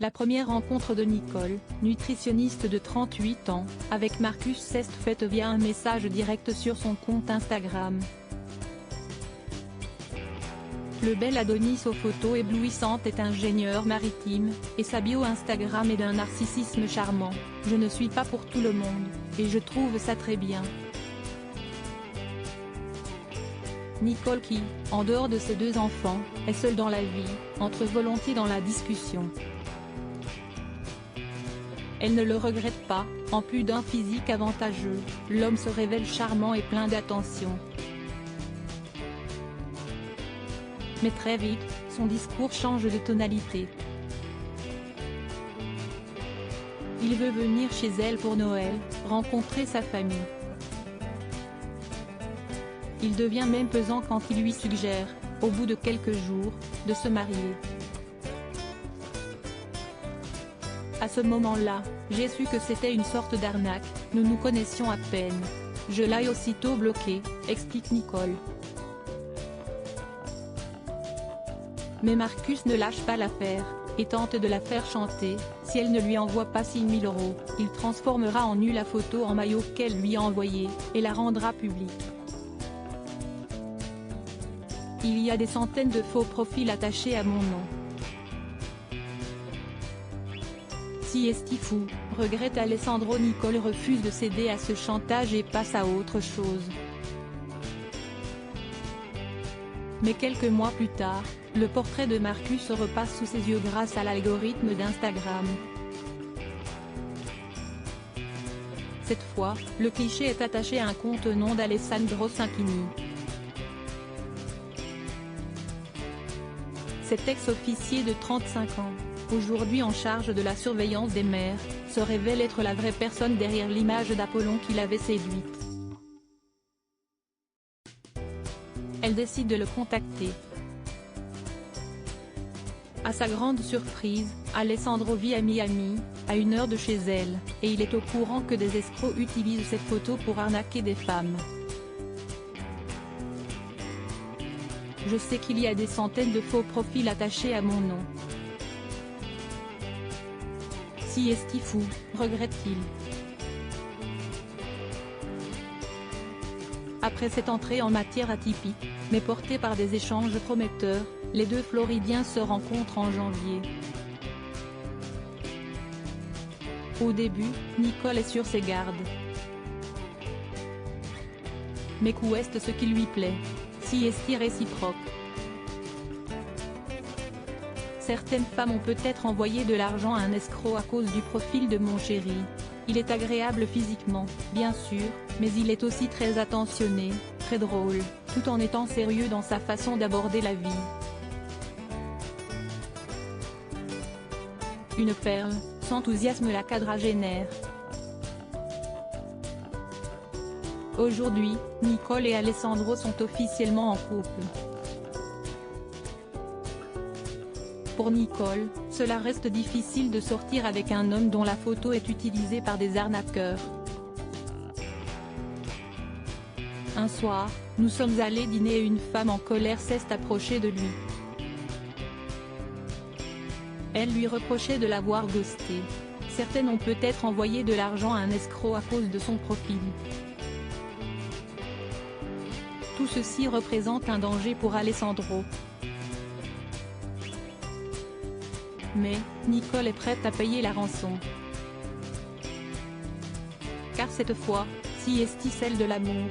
La première rencontre de Nicole, nutritionniste de 38 ans, avec Marcus s'est faite via un message direct sur son compte Instagram. Le bel Adonis aux photos éblouissantes est ingénieur maritime, et sa bio Instagram est d'un narcissisme charmant. Je ne suis pas pour tout le monde, et je trouve ça très bien. Nicole qui, en dehors de ses 2 enfants, est seule dans la vie, entre volontiers dans la discussion. Elle ne le regrette pas, en plus d'un physique avantageux, l'homme se révèle charmant et plein d'attention. Mais très vite, son discours change de tonalité. Il veut venir chez elle pour Noël, rencontrer sa famille. Il devient même pesant quand il lui suggère, au bout de quelques jours, de se marier. À ce moment-là, j'ai su que c'était une sorte d'arnaque, nous nous connaissions à peine. Je l'ai aussitôt bloqué, explique Nicole. Mais Marcus ne lâche pas l'affaire, et tente de la faire chanter. Si elle ne lui envoie pas 6 000 €, il transformera en nu la photo en maillot qu'elle lui a envoyée, et la rendra publique. Il y a des centaines de faux profils attachés à mon nom. Si est fou, regrette Alessandro. Nicole refuse de céder à ce chantage et passe à autre chose. Mais quelques mois plus tard, le portrait de Marcus repasse sous ses yeux grâce à l'algorithme d'Instagram. Cette fois, le cliché est attaché à un compte au nom d'Alessandro Sampini. Cet ex-officier de 35 ans, aujourd'hui en charge de la surveillance des mers, se révèle être la vraie personne derrière l'image d'Apollon qui l'avait séduite. Elle décide de le contacter. À sa grande surprise, Alessandro vit à Miami, à 1 heure de chez elle, et il est au courant que des escrocs utilisent cette photo pour arnaquer des femmes. Je sais qu'il y a des centaines de faux profils attachés à mon nom. Si est fou, regrette-t-il. Après cette entrée en matière atypique, mais portée par des échanges prometteurs, les 2 Floridiens se rencontrent en janvier. Au début, Nicole est sur ses gardes. Mais qu'est ce qui lui plaît? Si est réciproque. Certaines femmes ont peut-être envoyé de l'argent à un escroc à cause du profil de mon chéri. Il est agréable physiquement, bien sûr, mais il est aussi très attentionné, très drôle, tout en étant sérieux dans sa façon d'aborder la vie. Une perle, s'enthousiasme la quadragénaire. Aujourd'hui, Nicole et Alessandro sont officiellement en couple. Pour Nicole, cela reste difficile de sortir avec un homme dont la photo est utilisée par des arnaqueurs. Un soir, nous sommes allés dîner et une femme en colère s'est approchée de lui. Elle lui reprochait de l'avoir ghosté. Certaines ont peut-être envoyé de l'argent à un escroc à cause de son profil. Tout ceci représente un danger pour Alessandro. Mais, Nicole est prête à payer la rançon. Car cette fois, si est celle de l'amour.